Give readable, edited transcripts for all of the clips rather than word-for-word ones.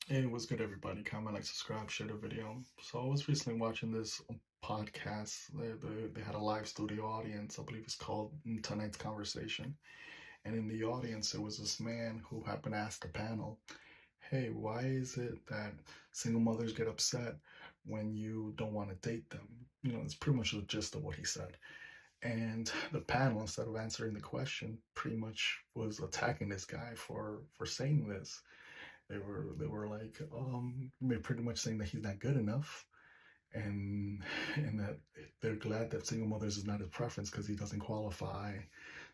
Hey, what's good, everybody? Comment, like, subscribe, share the video. So I was recently watching this podcast. They had a live studio audience. I believe it's called Tonight's Conversation. And in the audience, there was this man who happened to ask the panel, hey, why is it that single mothers get upset when you don't want to date them? It's pretty much the gist of what he said. And the panel, instead of answering the question, pretty much was attacking this guy for saying this. They were like, they're pretty much saying that he's not good enough, and and that they're glad that single mothers is not his preference because he doesn't qualify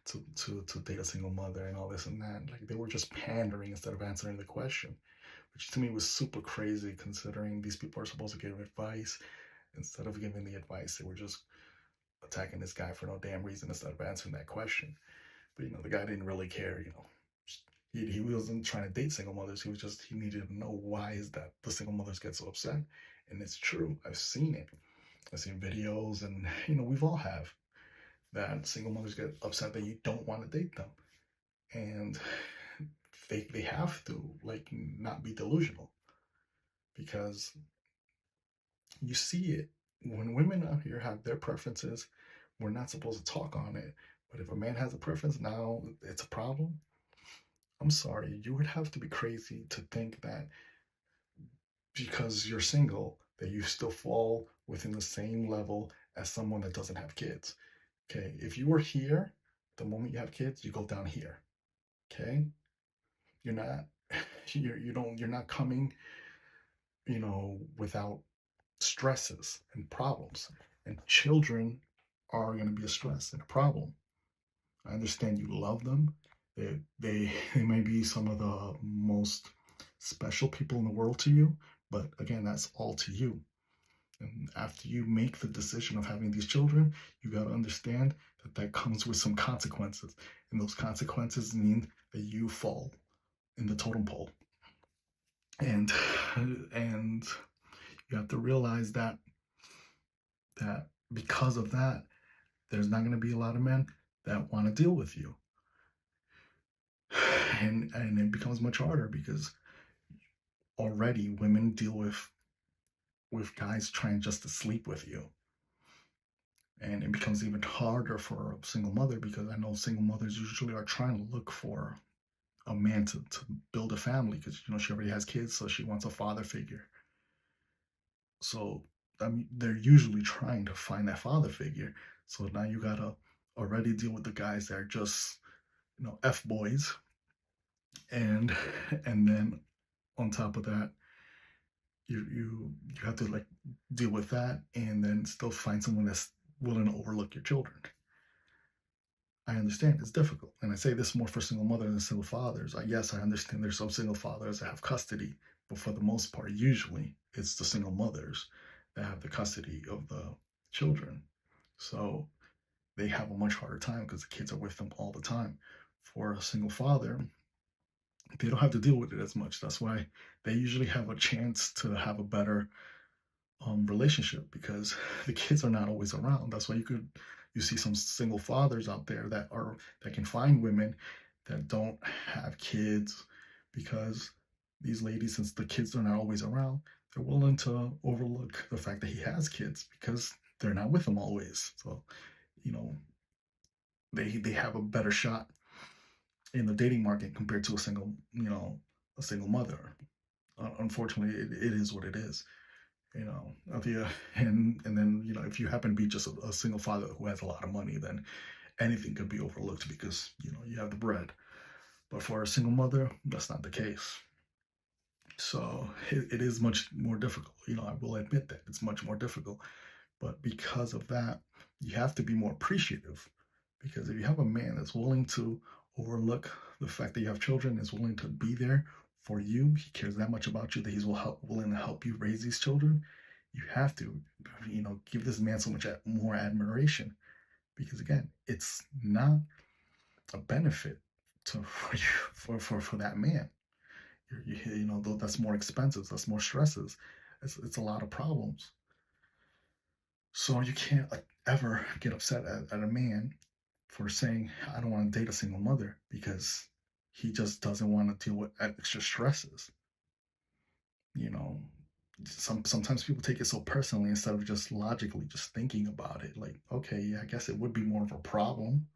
to date a single mother and all this and that. Like they were just pandering instead of answering the question, which to me was super crazy considering these people are supposed to give advice. Instead of giving the advice, they were just attacking this guy for no damn reason instead of answering that question. But the guy didn't really care. He wasn't trying to date single mothers. He needed to know why is that the single mothers get so upset. And it's true. I've seen it. I've seen videos, and we've all have that single mothers get upset that you don't want to date them, and they have to like not be delusional because you see it when women out here have their preferences. We're not supposed to talk on it, but if a man has a preference, now it's a problem. I'm sorry, you would have to be crazy to think that because you're single that you still fall within the same level as someone that doesn't have kids. Okay, if you were here, the moment you have kids, you go down here. Okay, you're not, you're not coming, without stresses and problems. And children are going to be a stress and a problem. I understand you love them. They may be some of the most special people in the world to you, but again, that's all to you. And after you make the decision of having these children, you got to understand that that comes with some consequences. And those consequences mean that you fall in the totem pole. And and you have to realize that because of that, there's not going to be a lot of men that want to deal with you. And it becomes much harder because already women deal with guys trying just to sleep with you. And it becomes even harder for a single mother because I know single mothers usually are trying to look for a man to build a family because she already has kids, so she wants a father figure. So I mean, they're usually trying to find that father figure. So now you gotta already deal with the guys that are just f boys, and and then on top of that, you have to like deal with that, and then still find someone that's willing to overlook your children. I understand it's difficult. And I say this more for single mothers than single fathers. Yes, I understand there's some single fathers that have custody, but for the most part, usually it's the single mothers that have the custody of the children. So they have a much harder time because the kids are with them all the time. For a single father, they don't have to deal with it as much. That's why they usually have a chance to have a better relationship because the kids are not always around. That's why you see some single fathers out there that can find women that don't have kids because these ladies, since the kids are not always around, they're willing to overlook the fact that he has kids because they're not with him always. So you know they have a better shot in the dating market compared to a single mother. Unfortunately, it is what it is. Of you, and then if you happen to be just a single father who has a lot of money, then anything could be overlooked because you have the bread. But for a single mother, that's not the case. So it is much more difficult. I will admit that it's much more difficult. But because of that, you have to be more appreciative. Because if you have a man that's willing to overlook the fact that you have children, is willing to be there for you, he cares that much about you that he's willing to help you raise these children, you have to, give this man so much more admiration. Because again, it's not a benefit to for you for that man. That's more expenses, that's more stresses. It's a lot of problems. So you can't ever get upset at a man for saying, I don't want to date a single mother because he just doesn't want to deal with extra stresses. you know, sometimes people take it so personally instead of just logically just thinking about it. Like, okay, yeah, I guess it would be more of a problem.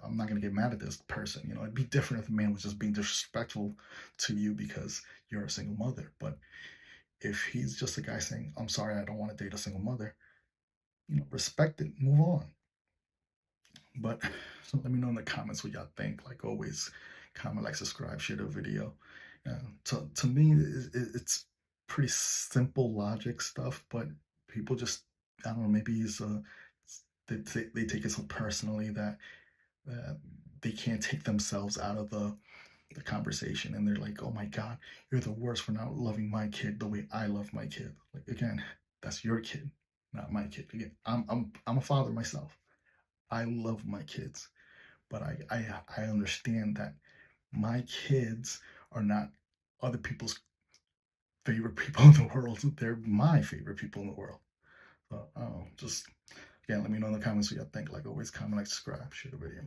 I'm not gonna get mad at this person. It'd be different if a man was just being disrespectful to you because you're a single mother. But if he's just a guy saying, "I'm sorry, I don't want to date a single mother," respect it, move on. But so let me know in the comments what y'all think. Like always, comment, like, subscribe, share the video. To me, it's pretty simple logic stuff, but people just, I don't know, maybe they take it so personally that uh, they can't take themselves out of the conversation, and they're like, "Oh my God, you're the worst for not loving my kid the way I love my kid." Like, again, that's your kid, not my kid. Again, I'm a father myself. I love my kids, but I understand that my kids are not other people's favorite people in the world. They're my favorite people in the world. So, just again, let me know in the comments what you think. Like always, comment, like, subscribe, share the video.